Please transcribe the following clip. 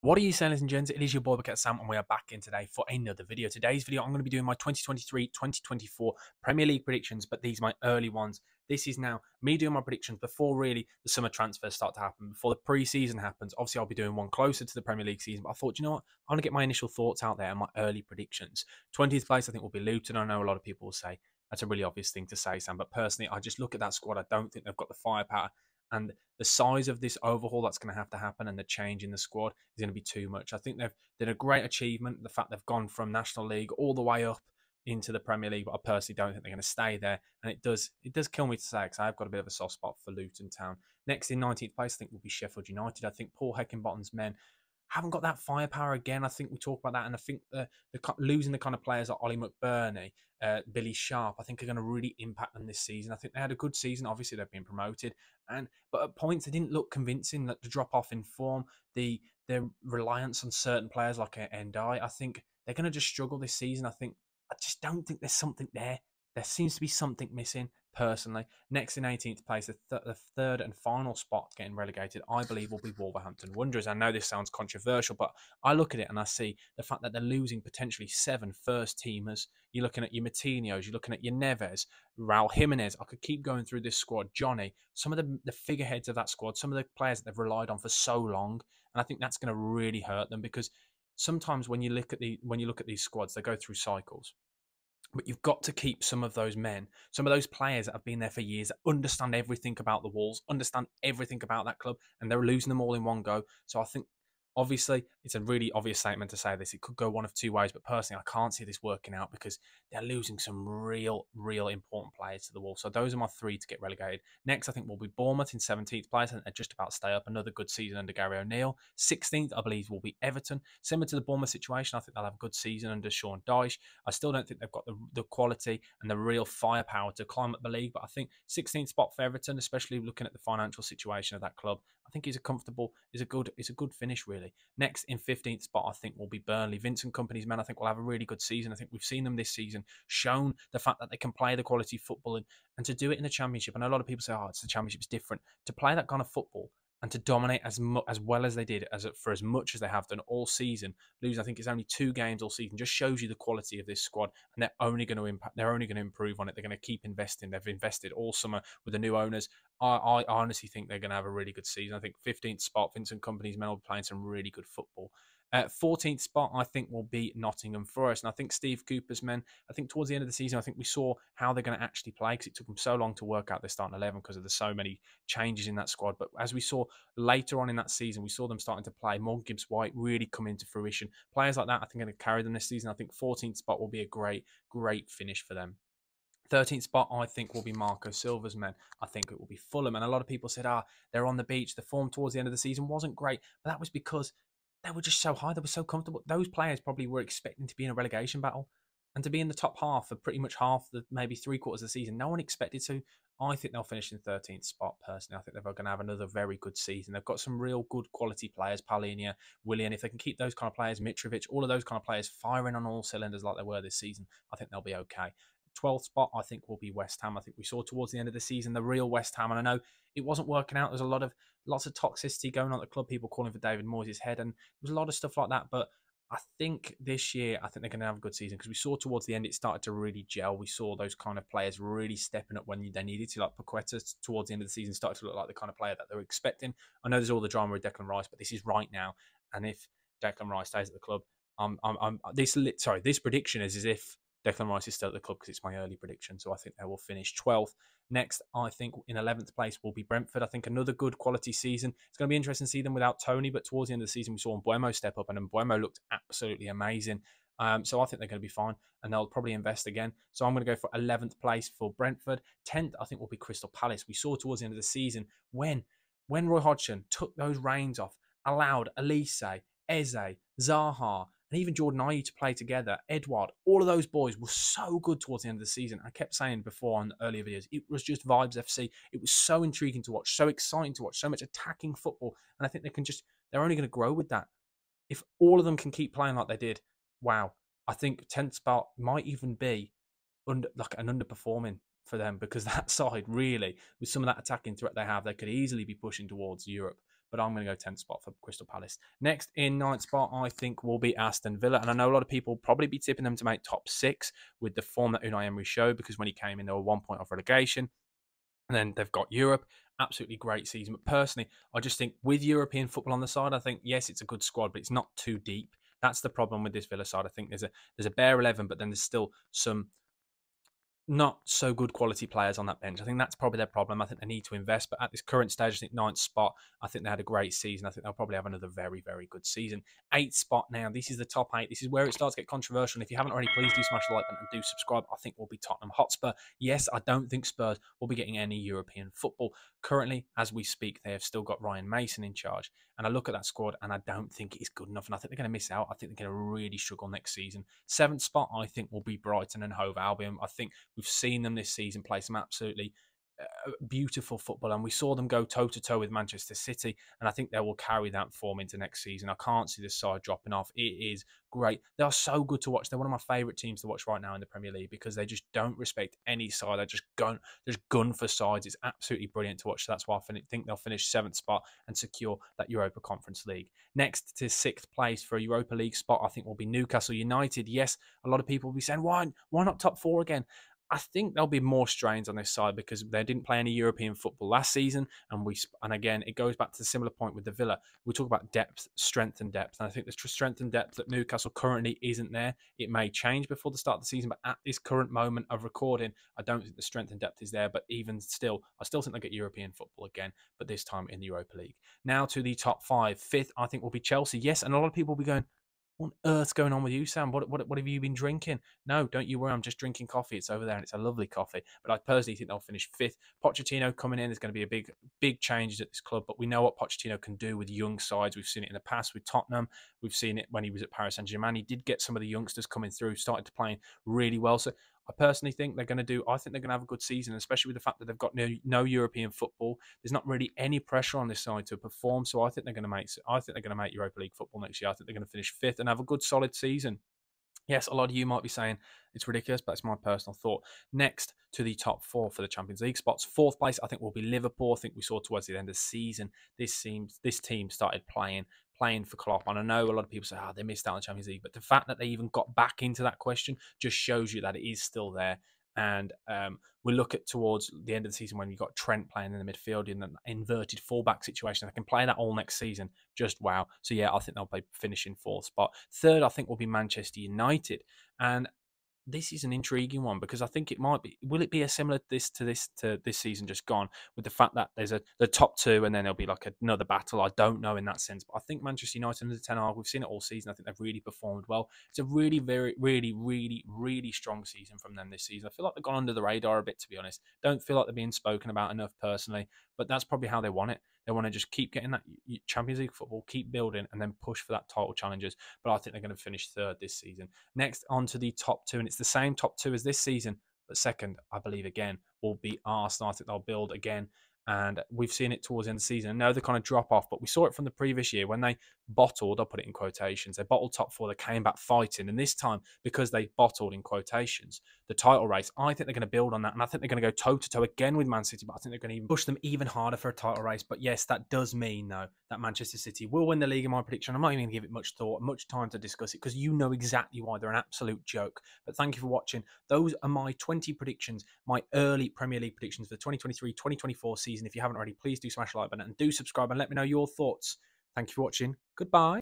What are you saying, ladies and gents? It is your boy BucketHatSam, and we are back in today for another video. Today's video, I'm going to be doing my 2023-2024 Premier League predictions, but these are my early ones. This is now me doing my predictions before really the summer transfers start to happen, before the pre-season happens. Obviously, I'll be doing one closer to the Premier League season, but I thought, you know what? I want to get my initial thoughts out there and my early predictions. 20th place, I think, will be Luton. I know a lot of people will say that's a really obvious thing to say, Sam, but personally, I just look at that squad. I don't think they've got the firepower. And the size of this overhaul that's going to have to happen and the change in the squad is going to be too much. I think they've did a great achievement, the fact they've gone from National League all the way up into the Premier League, but I personally don't think they're going to stay there. And it does kill me to say, because I've got a bit of a soft spot for Luton Town. Next in 19th place, I think will be Sheffield United. I think Paul Heckingbottom's men haven't got that firepower again. I think we talk about that, and I think losing the kind of players like Ollie McBurney, Billy Sharp, I think are going to really impact them this season. I think they had a good season. Obviously, they've been promoted, but at points they didn't look convincing. That the drop off in form, their reliance on certain players like Endai, I think they're going to just struggle this season. I just don't think there's something there. There seems to be something missing, personally. Next in 18th place, the third and final spot getting relegated, I believe, will be Wolverhampton Wanderers. I know this sounds controversial, but I look at it and I see the fact that they're losing potentially 7 first-teamers. You're looking at your Matinos, you're looking at your Neves, Raul Jimenez. I could keep going through this squad. Johnny, some of the figureheads of that squad, some of the players that they've relied on for so long, and I think that's going to really hurt them because sometimes when you look at these squads, they go through cycles. But you've got to keep some of those men, some of those players that have been there for years, that understand everything about the Wolves, understand everything about that club, and they're losing them all in one go. So I think, obviously, it's a really obvious statement to say this. It could go one of two ways, but personally, I can't see this working out because they're losing some real important players to the Wolves. So those are my 3 to get relegated. Next, I think will be Bournemouth in 17th place. I think they're just about to stay up. Another good season under Gary O'Neill. 16th, I believe, will be Everton. Similar to the Bournemouth situation, I think they'll have a good season under Sean Dyche. I still don't think they've got the quality and the real firepower to climb up the league, but I think 16th spot for Everton, especially looking at the financial situation of that club, I think is a good finish, really. Next in 15th spot, I think will be Burnley. Vincent Kompany's men, I think, will have a really good season. I think we've seen them this season shown the fact that they can play the quality football and to do it in the Championship. I know a lot of people say, "Oh, it's the Championship, it's different." To play that kind of football and to dominate as well as they did, for as much as they have done all season, losing, I think it's only 2 games all season, just shows you the quality of this squad, and they're only going to impact. They're only going to improve on it. They're going to keep investing. They've invested all summer with the new owners. I honestly think they're going to have a really good season. I think 15th spot, Vincent Kompany's men will be playing some really good football. 14th spot, I think, will be Nottingham Forest. And I think Steve Cooper's men, I think towards the end of the season, I think we saw how they're going to actually play because it took them so long to work out their starting 11 because of the so many changes in that squad. But as we saw later on in that season, we saw them starting to play. Morgan Gibbs-White really come into fruition. Players like that, I think, are going to carry them this season. I think 14th spot will be a great finish for them. 13th spot, I think, will be Marco Silva's men. I think it will be Fulham. And a lot of people said, they're on the beach. The form towards the end of the season wasn't great. But that was because they were just so high. They were so comfortable. Those players probably were expecting to be in a relegation battle and to be in the top half for pretty much half, maybe 3/4 of the season. No one expected to. I think they'll finish in 13th spot, personally. I think they're going to have another very good season. They've got some real good quality players, Paulinho, Willian. If they can keep those kind of players, Mitrovic, all of those kind of players firing on all cylinders like they were this season, I think they'll be okay. 12th spot, I think, will be West Ham. I think we saw towards the end of the season the real West Ham, and I know it wasn't working out. There's lots of toxicity going on at the club, people calling for David Moyes' head, and there was a lot of stuff like that. But I think this year, I think they're going to have a good season because we saw towards the end it started to really gel. We saw those kind of players really stepping up when they needed to, like Paqueta towards the end of the season started to look like the kind of player that they were expecting. I know there's all the drama with Declan Rice, but this is right now, and if Declan Rice stays at the club, this prediction is as if Declan Rice is still at the club because it's my early prediction. So I think they will finish 12th. Next, I think in 11th place will be Brentford. I think another good quality season. It's going to be interesting to see them without Tony, but towards the end of the season, we saw Mbeumo step up, and Mbeumo looked absolutely amazing. So I think they're going to be fine, and they'll probably invest again. So I'm going to go for 11th place for Brentford. 10th, I think, will be Crystal Palace. We saw towards the end of the season when Roy Hodgson took those reins off, allowed Elise, Eze, Zaha, and even Jordan Ayew to play together, Edouard, all of those boys were so good towards the end of the season. I kept saying before on earlier videos, it was just vibes FC. It was so intriguing to watch, so exciting to watch, so much attacking football. And I think they're only going to grow with that. If all of them can keep playing like they did, wow. I think 10th spot might even be like an underperforming for them because that side really, with some of that attacking threat they have, they could easily be pushing towards Europe. but I'm going to go 10th spot for Crystal Palace. Next, in 9th spot, I think will be Aston Villa. And I know a lot of people will probably be tipping them to make top 6 with the form that Unai Emery showed, because when he came in, they were 1 point off relegation. And then they've got Europe. Absolutely great season. But personally, I just think with European football on the side, I think, yes, it's a good squad, but it's not too deep. That's the problem with this Villa side. I think there's a bare 11, but then there's still some not so good quality players on that bench. I think that's probably their problem. I think they need to invest. But at this current stage, I think 9th spot, I think they had a great season. I think they'll probably have another very, very good season. 8th spot now. This is the top 8. This is where it starts to get controversial. And if you haven't already, please do smash the like button and do subscribe. I think we'll be Tottenham Hotspur. Yes, I don't think Spurs will be getting any European football. Currently, as we speak, they have still got Ryan Mason in charge. And I look at that squad and I don't think it's good enough. And I think they're going to miss out. I think they're going to really struggle next season. 7th spot, I think, will be Brighton and Hove Albion. I think we've seen them this season play some absolutely beautiful football, and we saw them go toe-to-toe with Manchester City, and I think they will carry that form into next season. I can't see this side dropping off. It is great. They are so good to watch. They're one of my favourite teams to watch right now in the Premier League, because they just don't respect any side. They just gun for sides. It's absolutely brilliant to watch. So that's why I think they'll finish 7th spot and secure that Europa Conference League. Next to 6th place for a Europa League spot, I think will be Newcastle United. Yes, a lot of people will be saying, why not top 4 again? I think there'll be more strains on this side because they didn't play any European football last season, and again, it goes back to the similar point with the Villa. We talk about depth, strength, and depth, and I think the strength and depth that Newcastle currently isn't there. It may change before the start of the season, but at this current moment of recording, I don't think the strength and depth is there. But even still, I still think they'll get European football again, but this time in the Europa League. Now to the top 5. 5th, I think, will be Chelsea. Yes, and a lot of people will be going, what on earth's going on with you, Sam? What have you been drinking? No, don't you worry. I'm just drinking coffee. It's over there, and it's a lovely coffee. But I personally think they'll finish 5th. Pochettino coming in is going to be a big changes at this club. But we know what Pochettino can do with young sides. We've seen it in the past with Tottenham. We've seen it when he was at Paris Saint-Germain. He did get some of the youngsters coming through, started to play really well. So I personally think they're going to have a good season, especially with the fact that they've got no European football. There's not really any pressure on this side to perform. So I think they're going to make Europa League football next year. I think they're going to finish 5th and have a good solid season. Yes, a lot of you might be saying it's ridiculous, but it's my personal thought. Next to the top 4 for the Champions League spots. 4th place, I think, will be Liverpool. I think we saw towards the end of the season, this team started playing for Klopp. And I know a lot of people say, they missed out on the Champions League. But the fact that they even got back into that question just shows you that it is still there. And we look at towards the end of the season when you've got Trent playing in the midfield in an inverted fullback situation. They can play that all next season. Just wow. So yeah, I think they'll be finishing 4th spot. 3rd, I think, will be Manchester United. And this is an intriguing one because I think it might be. Will it be a similar to this season just gone, with the fact that there's the top 2 and then there'll be like another battle? I don't know in that sense, but I think Manchester United under 10 we've seen it all season. I think they've really performed well. It's a really, very, really, really, really strong season from them this season. I feel like they've gone under the radar a bit, to be honest. Don't feel like they're being spoken about enough personally, but that's probably how they want it. They want to just keep getting that Champions League football, keep building, and then push for that title challenges. But I think they're going to finish 3rd this season. Next, on to the top 2, and it's the same top 2 as this season, but 2nd, I believe, again, will be Arsenal. I think they'll build again. And we've seen it towards the end of the season. I know they kind of drop off, but we saw it from the previous year when they bottled, I'll put it in quotations, they bottled top 4, they came back fighting. And this time, because they bottled, in quotations, the title race, I think they're going to build on that. And I think they're going to go toe-to-toe again with Man City, but I think they're going to even push them even harder for a title race. But yes, that does mean, though, that Manchester City will win the league in my prediction. I'm not even going to give it much thought, much time to discuss it, because you know exactly why. They're an absolute joke. But thank you for watching. Those are my 20 predictions, my early Premier League predictions for the 2023-2024 season. If you haven't already, please do smash the like button and do subscribe and let me know your thoughts. Thank you for watching. Goodbye.